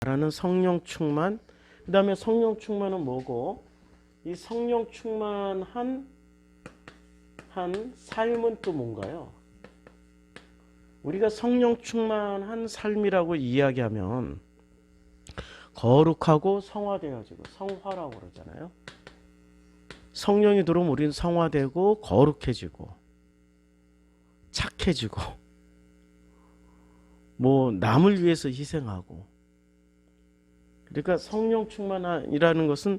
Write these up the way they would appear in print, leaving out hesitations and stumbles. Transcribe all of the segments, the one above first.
라는 성령 충만. 그 다음에 성령 충만은 뭐고, 이 성령 충만한 삶은 또 뭔가요? 우리가 성령 충만한 삶이라고 이야기하면 거룩하고 성화되어지고, 성화라고 그러잖아요. 성령이 들어오면 우리는 성화되고 거룩해지고 착해지고 뭐 남을 위해서 희생하고. 그러니까 성령 충만이라는 것은,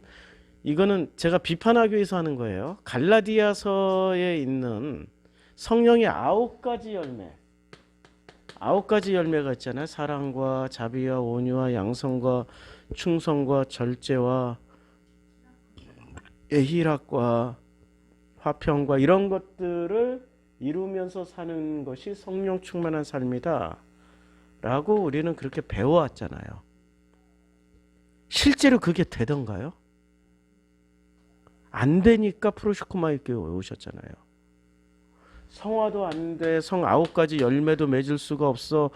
이거는 제가 비판하기 위해서 하는 거예요. 갈라디아서에 있는 성령의 9가지 열매, 9가지 열매가 있잖아요. 사랑과 자비와 온유와 양성과 충성과 절제와 희락과 화평과 이런 것들을 이루면서 사는 것이 성령 충만한 삶이다 라고 우리는 그렇게 배워왔잖아요. 실제로 그게 되던가요? 안 되니까 프로시코마 교회 오셨잖아요. 성화도 안 돼, 성 9가지 열매도 맺을 수가 없어.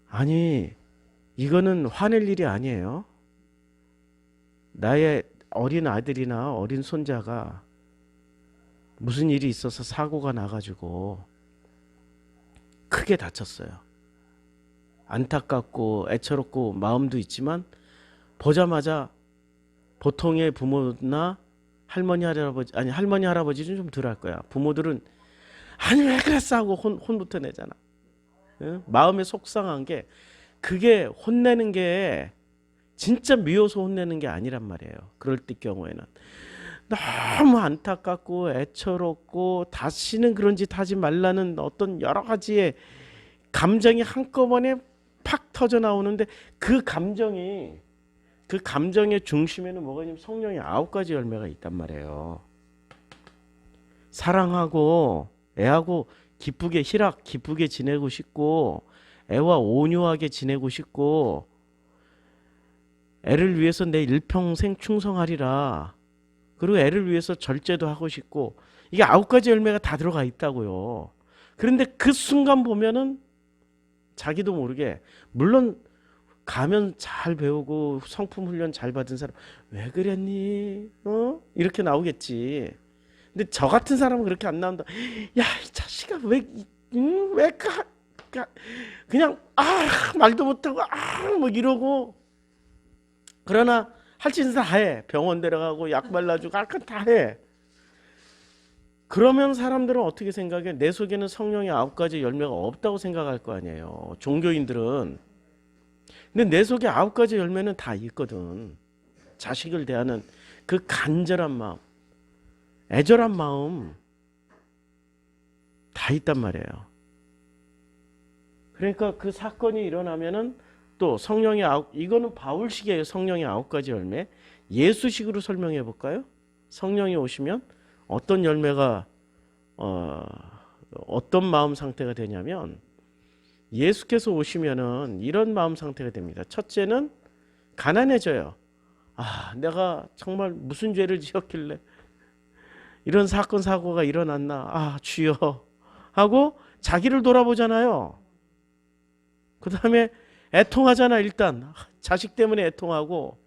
아니, 이거는 화낼 일이 아니에요. 나의 어린 아들이나 어린 손자가 무슨 일이 있어서 사고가 나가지고 크게 다쳤어요. 안타깝고 애처롭고 마음도 있지만, 보자마자 보통의 부모나 할머니 할아버지는 좀 덜 할 거야. 부모들은 아니 왜 그랬어 하고 혼부터 내잖아. 응? 마음에 속상한 게, 그게 혼내는 게 진짜 미워서 혼내는 게 아니란 말이에요. 그럴 때 경우에는 너무 안타깝고 애처롭고 다시는 그런 짓 하지 말라는 어떤 여러 가지의 감정이 한꺼번에 팍 터져 나오는데, 그 감정의 중심에는 뭐가 있냐면 성령의 9가지 열매가 있단 말이에요. 사랑하고 애하고 기쁘게 기쁘게 지내고 싶고, 애와 온유하게 지내고 싶고, 애를 위해서 내 일평생 충성하리라. 그리고 애를 위해서 절제도 하고 싶고, 이게 9가지 열매가 다 들어가 있다고요. 그런데 그 순간 보면은 자기도 모르게, 물론 가면 잘 배우고 성품 훈련 잘 받은 사람 왜 그랬니? 이렇게 나오겠지. 근데 저 같은 사람은 그렇게 안 나온다. 야, 이 자식아 왜 그냥 말도 못하고 뭐 이러고. 그러나 할 짓은 다 해. 병원 데려가고 약 발라주고 할 건 다 해. 그러면 사람들은 어떻게 생각해? 내 속에는 성령의 9가지 열매가 없다고 생각할 거 아니에요. 종교인들은. 근데 내 속에 9가지 열매는 다 있거든. 자식을 대하는 그 간절한 마음, 애절한 마음 다 있단 말이에요. 그러니까 그 사건이 일어나면은 또 성령의 이거는 바울식이에요. 성령의 9가지 열매. 예수식으로 설명해 볼까요? 성령이 오시면 어떤 열매가 어떤 마음 상태가 되냐면, 예수께서 오시면은 이런 마음 상태가 됩니다. 첫째는 가난해져요. 내가 정말 무슨 죄를 지었길래 이런 사건 사고가 일어났나. 주여 하고 자기를 돌아보잖아요. 그 다음에 애통하잖아. 일단 자식 때문에 애통하고,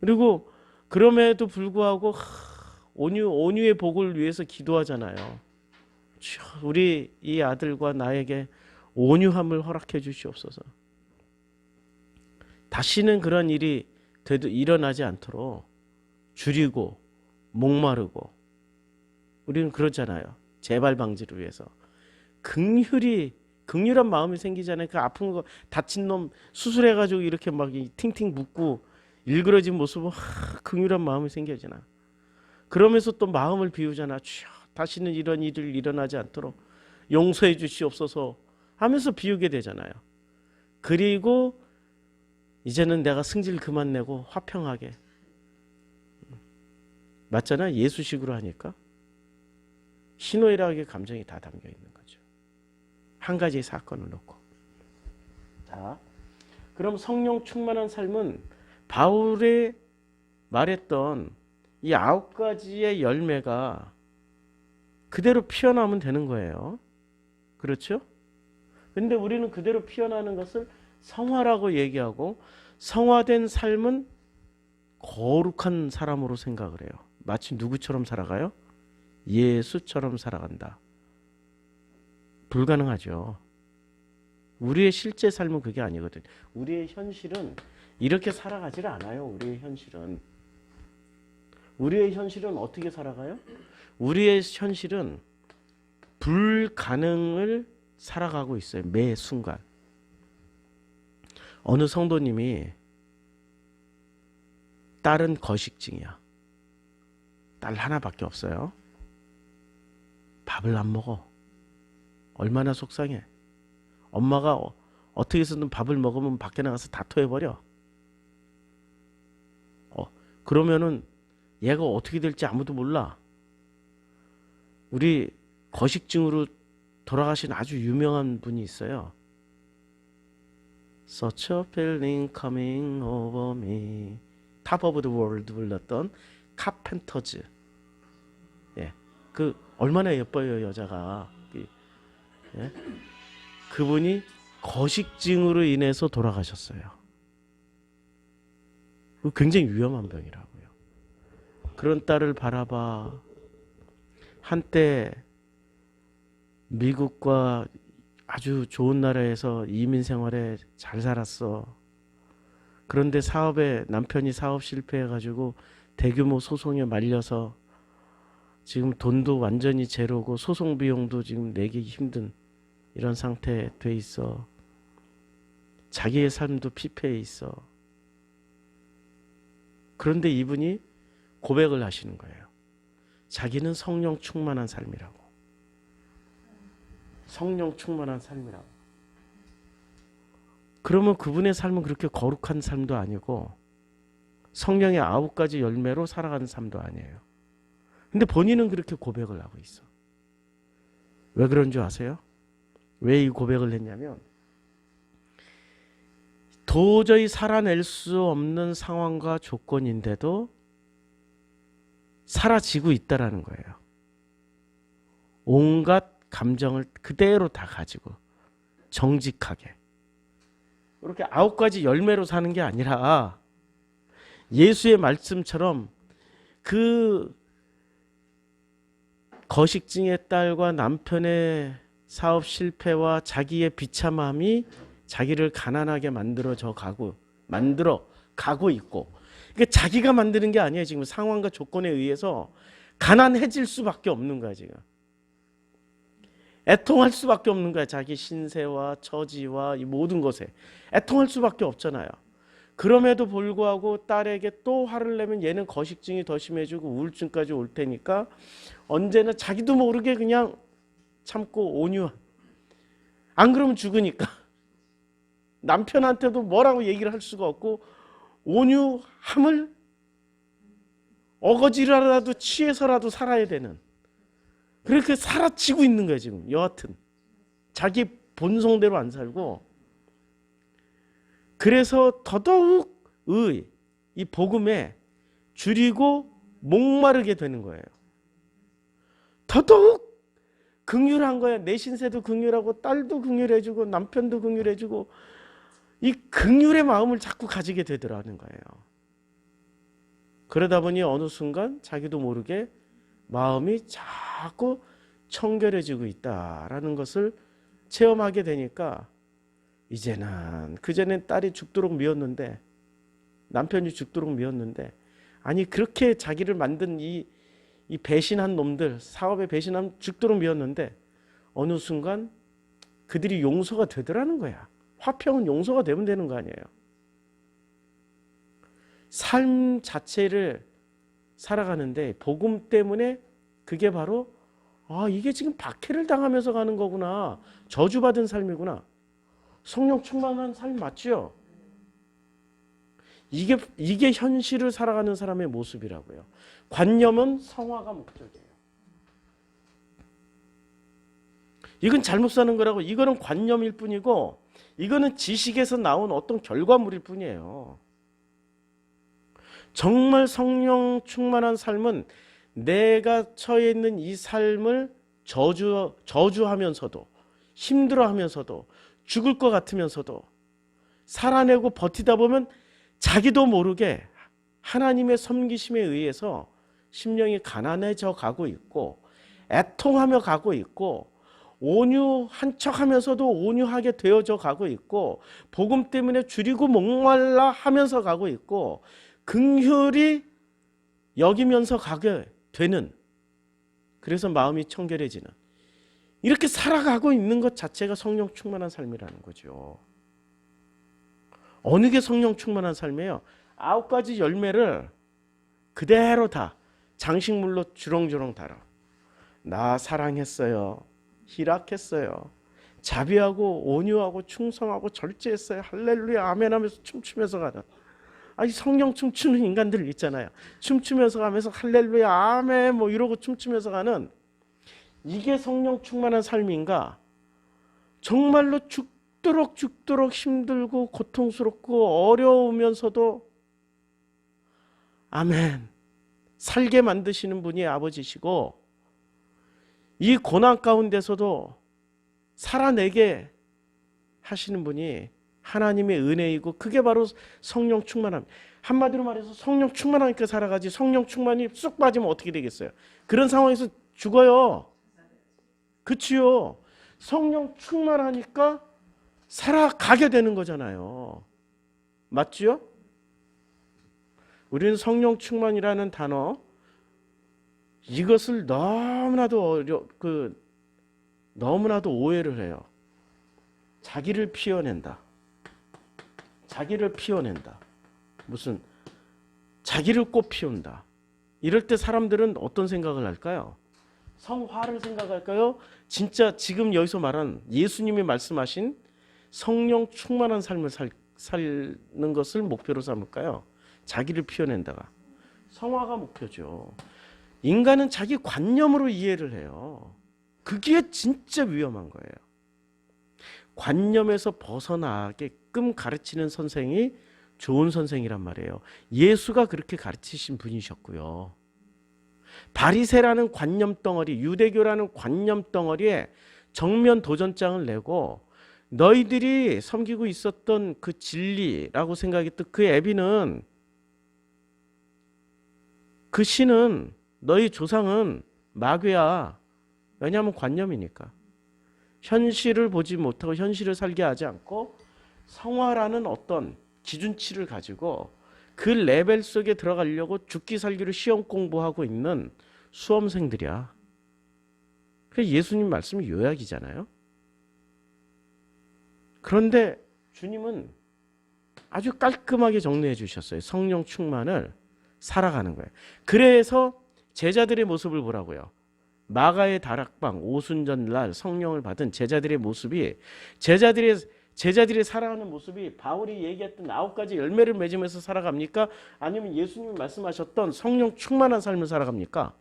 그리고 그럼에도 불구하고 온유의 복을 위해서 기도하잖아요. 주여, 우리 이 아들과 나에게 온유함을 허락해 주시옵소서. 다시는 그런 일이 일어나지 않도록 줄이고 목마르고, 우리는 그렇잖아요. 재발 방지를 위해서 극률한 마음이 생기잖아요. 그 아픈 거 다친 놈 수술해가지고 이렇게 막 팅팅 붓고 일그러진 모습은 극률한 마음이 생겨지나. 그러면서 또 마음을 비우잖아. 주여, 다시는 이런 일이 일어나지 않도록 용서해 주시옵소서 하면서 비우게 되잖아요. 그리고 이제는 내가 승질 그만 내고 화평하게. 맞잖아. 예수식으로 하니까 희노애락의 감정이 다 담겨 있는 거죠. 한 가지 사건을 놓고. 자, 그럼 성령 충만한 삶은 바울이 말했던 이 9가지의 열매가 그대로 피어나면 되는 거예요. 그렇죠? 근데 우리는 그대로 피어나는 것을 성화라고 얘기하고 성화된 삶은 거룩한 사람으로 생각을 해요. 마치 누구처럼 살아가요? 예수처럼 살아간다. 불가능하죠. 우리의 실제 삶은 그게 아니거든. 우리의 현실은 이렇게 살아가지를 않아요. 우리의 현실은 어떻게 살아가요? 우리의 현실은 불가능을 살아가고 있어요. 매 순간. 어느 성도님이 딸은 거식증이야. 딸 하나밖에 없어요. 밥을 안 먹어. 얼마나 속상해. 엄마가 어떻게 해서든 밥을 먹으면 밖에 나가서 다 토해버려. 그러면은 얘가 어떻게 될지 아무도 몰라. 우리 거식증으로 돌아가신 아주 유명한 분이 있어요. Such a feeling coming over me. Top of the World 불렀던 카펜터즈. 예, 그 얼마나 예뻐요 여자가. 예? 그분이 거식증으로 인해서 돌아가셨어요. 굉장히 위험한 병이라고요. 그런 딸을 바라봐. 한때 미국과 아주 좋은 나라에서 이민 생활에 잘 살았어. 그런데 남편이 사업 실패해가지고 대규모 소송에 말려서 지금 돈도 완전히 제로고 소송 비용도 지금 내기 힘든 이런 상태에 돼 있어. 자기의 삶도 피폐해 있어. 그런데 이분이 고백을 하시는 거예요. 자기는 성령 충만한 삶이라고. 성령 충만한 삶이라고. 그러면 그분의 삶은 그렇게 거룩한 삶도 아니고 성령의 9가지 열매로 살아가는 삶도 아니에요. 근데 본인은 그렇게 고백을 하고 있어. 왜 그런 줄 아세요? 왜 이 고백을 했냐면 도저히 살아낼 수 없는 상황과 조건인데도 사라지고 있다라는 거예요. 온갖 감정을 그대로 다 가지고 정직하게. 이렇게 9가지 열매로 사는 게 아니라 예수의 말씀처럼 그 거식증의 딸과 남편의 사업 실패와 자기의 비참함이 자기를 가난하게 만들어 가고 있고, 그러니까 자기가 만드는 게 아니에요. 지금 상황과 조건에 의해서 가난해질 수밖에 없는 거야. 지금 애통할 수밖에 없는 거야. 자기 신세와 처지와 이 모든 것에 애통할 수밖에 없잖아요. 그럼에도 불구하고 딸에게 또 화를 내면 얘는 거식증이 더 심해지고 우울증까지 올 테니까 언제나 자기도 모르게 그냥 참고 온유. 안 그러면 죽으니까. 남편한테도 뭐라고 얘기를 할 수가 없고 온유함을 어거지라도 취해서라도 살아야 되는, 그렇게 살아치고 있는 거예요 지금. 여하튼 자기 본성대로 안 살고, 그래서 더더욱 이 복음에 줄이고 목마르게 되는 거예요. 더더욱 긍휼한 거야. 내 신세도 긍휼하고 딸도 긍휼해주고 남편도 긍휼해주고 이 긍휼의 마음을 자꾸 가지게 되더라는 거예요. 그러다 보니 어느 순간 자기도 모르게 마음이 자꾸 청결해지고 있다라는 것을 체험하게 되니까 이제는, 그전엔 딸이 죽도록 미웠는데, 남편이 죽도록 미웠는데, 아니 그렇게 자기를 만든 이 배신한 놈들, 사업에 배신한 죽도록 미웠는데 어느 순간 그들이 용서가 되더라는 거야. 화평은 용서가 되면 되는 거 아니에요. 삶 자체를 살아가는데 복음 때문에 그게 바로 이게 지금 박해를 당하면서 가는 거구나. 저주받은 삶이구나. 성령 충만한 삶 맞죠? 이게 현실을 살아가는 사람의 모습이라고요. 관념은 성화가 목적이에요. 이건 잘못 사는 거라고. 이거는 관념일 뿐이고 이거는 지식에서 나온 어떤 결과물일 뿐이에요. 정말 성령 충만한 삶은 내가 처해 있는 이 삶을 저주하면서도, 힘들어하면서도, 죽을 것 같으면서도 살아내고 버티다 보면 자기도 모르게 하나님의 섬기심에 의해서 심령이 가난해져 가고 있고 애통하며 가고 있고 온유한 척하면서도 온유하게 되어져 가고 있고 복음 때문에 줄이고 목말라 하면서 가고 있고 긍휼히 여기면서 가게 되는, 그래서 마음이 청결해지는, 이렇게 살아가고 있는 것 자체가 성령 충만한 삶이라는 거죠. 어느 게 성령 충만한 삶이에요? 9가지 열매를 그대로 다 장식물로 주렁주렁 달아. 나 사랑했어요. 희락했어요. 자비하고 온유하고 충성하고 절제했어요. 할렐루야 아멘 하면서 춤추면서 가는, 아니 성령 춤추는 인간들 있잖아요. 춤추면서 가면서 할렐루야 아멘 뭐 이러고 춤추면서 가는, 이게 성령 충만한 삶인가? 정말로 죽도록 힘들고 고통스럽고 어려우면서도 아멘 살게 만드시는 분이 아버지시고 이 고난 가운데서도 살아내게 하시는 분이 하나님의 은혜이고, 그게 바로 성령 충만함. 한마디로 말해서 성령 충만하니까 살아가지, 성령 충만이 쑥 빠지면 어떻게 되겠어요? 그런 상황에서 죽어요. 그치요? 성령 충만하니까 살아가게 되는 거잖아요. 맞죠? 우리는 성령 충만이라는 단어, 이것을 너무나도 너무나도 오해를 해요. 자기를 피워낸다. 자기를 피워낸다. 무슨 자기를 꽃 피운다. 이럴 때 사람들은 어떤 생각을 할까요? 성화를 생각할까요? 진짜 지금 여기서 말한 예수님이 말씀하신 성령 충만한 삶을 사는 것을 목표로 삼을까요? 자기를 피워낸다가 성화가 목표죠. 인간은 자기 관념으로 이해를 해요. 그게 진짜 위험한 거예요. 관념에서 벗어나게끔 가르치는 선생이 좋은 선생이란 말이에요. 예수가 그렇게 가르치신 분이셨고요. 바리새라는 관념 덩어리, 유대교라는 관념 덩어리에 정면 도전장을 내고 너희들이 섬기고 있었던 그 진리라고 생각했던 그 애비는, 그 신은, 너희 조상은 마귀야. 왜냐하면 관념이니까. 현실을 보지 못하고 현실을 살게 하지 않고 성화라는 어떤 기준치를 가지고 그 레벨 속에 들어가려고 죽기 살기로 시험 공부하고 있는 수험생들이야. 그게 예수님 말씀이 요약이잖아요. 그런데 주님은 아주 깔끔하게 정리해 주셨어요. 성령 충만을 살아가는 거예요. 그래서 제자들의 모습을 보라고요. 마가의 다락방 오순절날 성령을 받은 제자들의 모습이, 제자들이 살아가는 모습이 바울이 얘기했던 9가지 열매를 맺으면서 살아갑니까? 아니면 예수님이 말씀하셨던 성령 충만한 삶을 살아갑니까?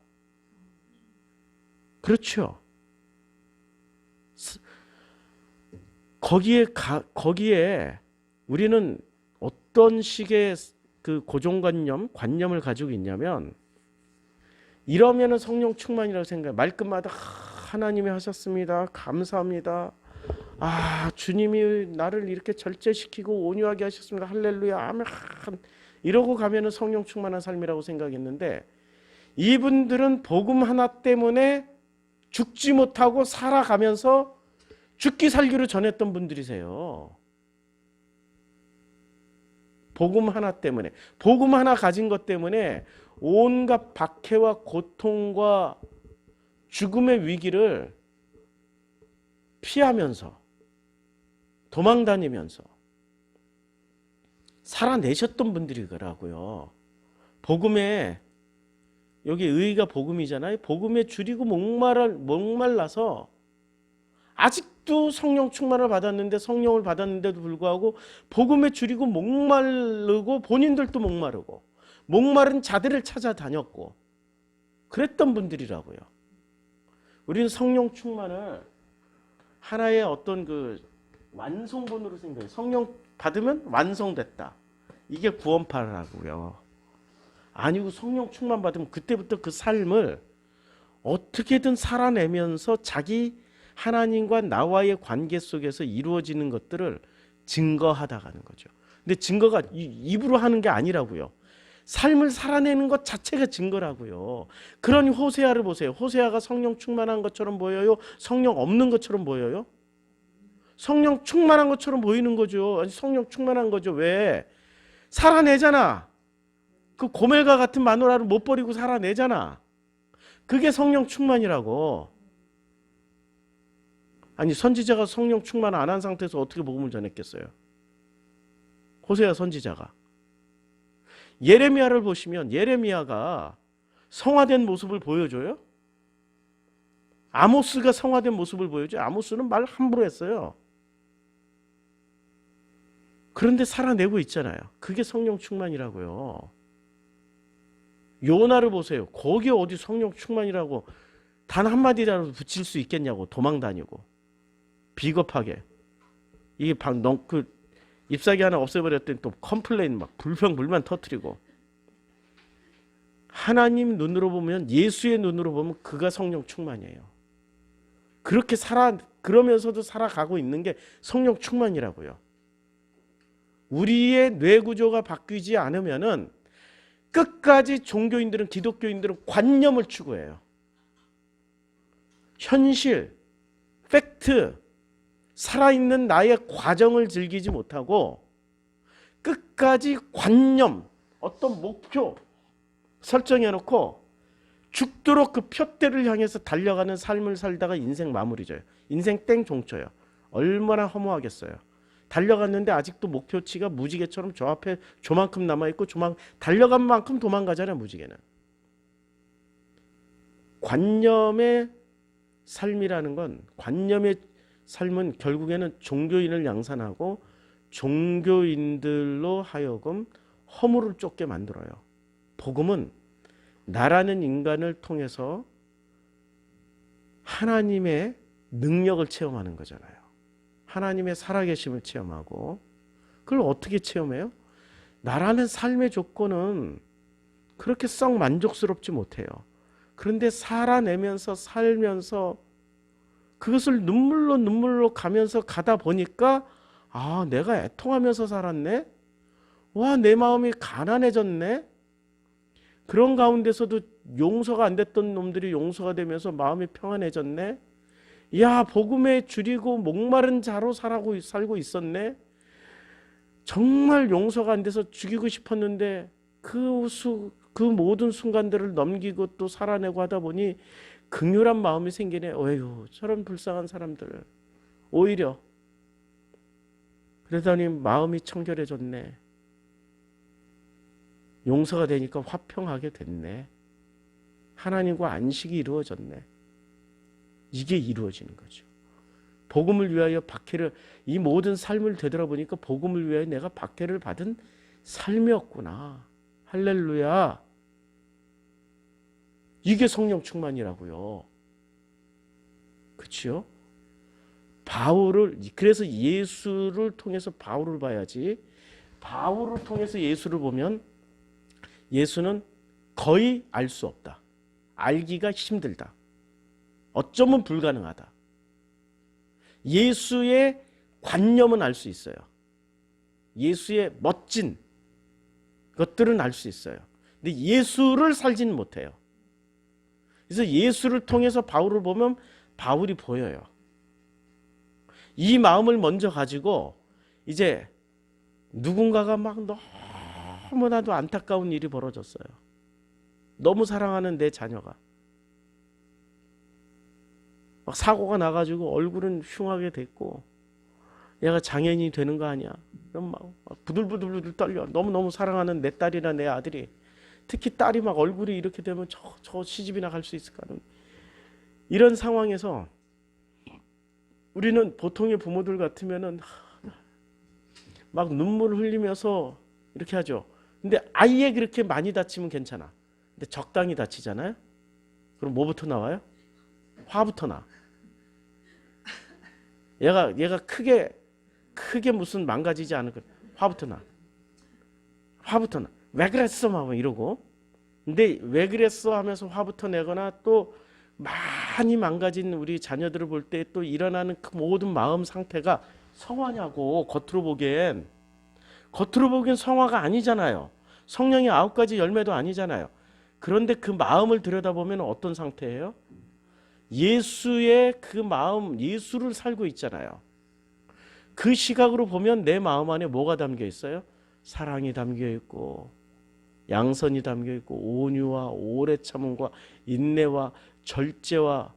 그렇죠. 거기에 우리는 어떤 식의 그 고정관념, 관념을 가지고 있냐면, 이러면은 성령 충만이라고 생각해요. 말끝마다 하나님이 하셨습니다. 감사합니다. 주님이 나를 이렇게 절제시키고 온유하게 하셨습니다. 할렐루야 아멘. 이러고 가면은 성령 충만한 삶이라고 생각했는데, 이분들은 복음 하나 때문에 죽지 못하고 살아가면서 죽기 살기로 전했던 분들이세요. 복음 하나 때문에, 복음 하나 가진 것 때문에 온갖 박해와 고통과 죽음의 위기를 피하면서 도망다니면서 살아내셨던 분들이더라고요. 복음에, 여기 의가 복음이잖아요. 복음에 줄이고 목말라서 아직도 성령 충만을 받았는데, 성령을 받았는데도 불구하고 복음에 줄이고 목마르고 본인들도 목마르고 목마른 자들을 찾아다녔고 그랬던 분들이라고요. 우리는 성령 충만을 하나의 어떤 그 완성본으로 생각해요. 성령 받으면 완성됐다. 이게 구원파라고요. 아니고 성령 충만 받으면 그때부터 그 삶을 어떻게든 살아내면서 자기 하나님과 나와의 관계 속에서 이루어지는 것들을 증거하다가는 거죠. 근데 증거가 입으로 하는 게 아니라고요. 삶을 살아내는 것 자체가 증거라고요. 그러니 호세아를 보세요. 호세아가 성령 충만한 것처럼 보여요? 성령 없는 것처럼 보여요? 성령 충만한 것처럼 보이는 거죠. 아니, 성령 충만한 거죠. 왜? 살아내잖아. 그 고멜과 같은 마누라를 못 버리고 살아내잖아. 그게 성령 충만이라고. 아니, 선지자가 성령 충만 안 한 상태에서 어떻게 복음을 전했겠어요? 호세아 선지자가. 예레미야를 보시면 예레미야가 성화된 모습을 보여줘요? 아모스가 성화된 모습을 보여줘요? 아모스는 말 함부로 했어요. 그런데 살아내고 있잖아요. 그게 성령 충만이라고요. 요나를 보세요. 거기에 어디 성령 충만이라고 단 한마디라도 붙일 수 있겠냐고. 도망 다니고 비겁하게. 이게 잎사귀 하나 없애버렸더니 또 컴플레인 막 불평불만 터뜨리고. 하나님 눈으로 보면, 예수의 눈으로 보면 그가 성령 충만이에요. 그렇게 그러면서도 살아가고 있는 게 성령 충만이라고요. 우리의 뇌 구조가 바뀌지 않으면은 끝까지 종교인들은, 기독교인들은 관념을 추구해요. 현실, 팩트, 살아있는 나의 과정을 즐기지 못하고 끝까지 관념, 어떤 목표 설정해놓고 죽도록 그 표대를 향해서 달려가는 삶을 살다가 인생 마무리져요. 인생 땡 종쳐요. 얼마나 허무하겠어요. 달려갔는데 아직도 목표치가 무지개처럼 저 앞에 조만큼 남아있고 달려간 만큼 도망가잖아요. 무지개는. 관념의 삶이라는 건, 관념의 삶은 결국에는 종교인을 양산하고 종교인들로 하여금 허물을 쫓게 만들어요. 복음은 나라는 인간을 통해서 하나님의 능력을 체험하는 거잖아요. 하나님의 살아계심을 체험하고. 그걸 어떻게 체험해요? 나라는 삶의 조건은 그렇게 썩 만족스럽지 못해요. 그런데 살아내면서 살면서 그것을 눈물로 가면서 가다 보니까, 아, 내가 애통하면서 살았네? 와, 내 마음이 가난해졌네? 그런 가운데서도 용서가 안 됐던 놈들이 용서가 되면서 마음이 평안해졌네? 야, 복음에 줄이고 목마른 자로 살고 있었네? 정말 용서가 안 돼서 죽이고 싶었는데 그 모든 순간들을 넘기고 또 살아내고 하다 보니 긍휼한 마음이 생기네. 어휴, 저런 불쌍한 사람들. 오히려 그러더니 마음이 청결해졌네. 용서가 되니까 화평하게 됐네. 하나님과 안식이 이루어졌네. 이게 이루어지는 거죠. 복음을 위하여 박해를, 이 모든 삶을 되돌아보니까 복음을 위하여 내가 박해를 받은 삶이었구나. 할렐루야. 이게 성령 충만이라고요. 그렇죠? 그래서 예수를 통해서 바울을 봐야지. 바울을 통해서 예수를 보면 예수는 거의 알 수 없다. 알기가 힘들다. 어쩌면 불가능하다. 예수의 관념은 알 수 있어요. 예수의 멋진 것들은 알 수 있어요. 근데 예수를 살지는 못해요. 그래서 예수를 통해서 바울을 보면 바울이 보여요. 이 마음을 먼저 가지고 이제 누군가가 막 너무나도 안타까운 일이 벌어졌어요. 너무 사랑하는 내 자녀가 막 사고가 나가지고 얼굴은 흉하게 됐고 얘가 장애인이 되는 거 아니야. 그럼 막 부들부들 떨려. 너무너무 사랑하는 내 딸이나 내 아들이, 특히 딸이 막 얼굴이 이렇게 되면 저 시집이나 갈 수 있을까 하는 이런 상황에서 우리는 보통의 부모들 같으면은 막 눈물을 흘리면서 이렇게 하죠. 근데 아예 그렇게 많이 다치면 괜찮아. 근데 적당히 다치잖아요. 그럼 뭐부터 나와요? 화부터 나. 얘가 크게 무슨 망가지지 않을 거야. 화부터 나. 왜 그랬어? 막 이러고. 근데 왜 그랬어? 하면서 화부터 내거나 또 많이 망가진 우리 자녀들을 볼 때 또 일어나는 그 모든 마음 상태가 성화냐고. 겉으로 보기엔 성화가 아니잖아요. 성령의 9가지 열매도 아니잖아요. 그런데 그 마음을 들여다보면 어떤 상태예요? 예수의 그 마음, 예수를 살고 있잖아요. 그 시각으로 보면 내 마음 안에 뭐가 담겨 있어요? 사랑이 담겨 있고, 양선이 담겨 있고, 온유와 오래 참음과 인내와 절제와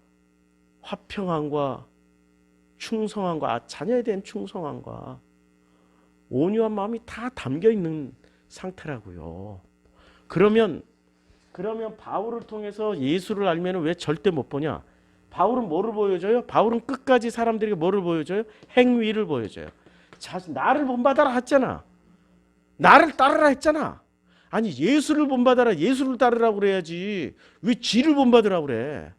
화평함과 충성함과, 자녀에 대한 충성함과 온유한 마음이 다 담겨 있는 상태라고요. 그러면 바울을 통해서 예수를 알면 왜 절대 못 보냐? 바울은 뭐를 보여줘요? 바울은 끝까지 사람들에게 뭐를 보여줘요? 행위를 보여줘요. 나를 본받아라 했잖아. 나를 따르라 했잖아. 아니 예수를 본받아라, 예수를 따르라고 그래야지. 왜 지를 본받으라고 그래?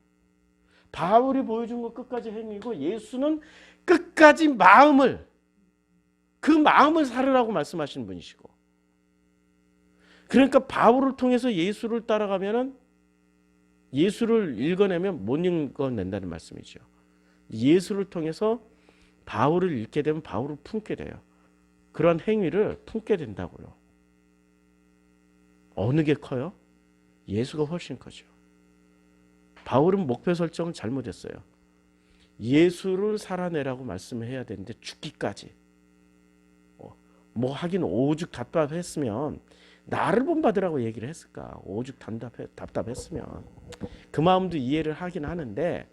바울이 보여준 건 끝까지 행위고, 예수는 끝까지 그 마음을 살으라고 말씀하시는 분이시고. 그러니까 바울을 통해서 예수를 따라가면은, 예수를 읽어내면 못 읽어낸다는 말씀이죠. 예수를 통해서 바울을 읽게 되면 바울을 품게 돼요. 그런 행위를 품게 된다고요. 어느 게 커요? 예수가 훨씬 커죠. 바울은 목표 설정을 잘못했어요. 예수를 살아내라고 말씀을 해야 되는데 죽기까지. 뭐 하긴 오죽 답답했으면 나를 본받으라고 얘기를 했을까? 오죽 답답했으면. 그 마음도 이해를 하긴 하는데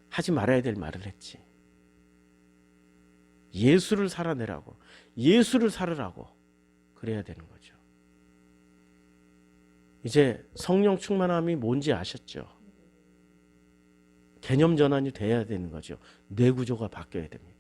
하지 말아야 될 말을 했지. 예수를 살아내라고, 예수를 살으라고 그래야 되는 거죠. 이제 성령 충만함이 뭔지 아셨죠? 개념 전환이 돼야 되는 거죠. 뇌 구조가 바뀌어야 됩니다.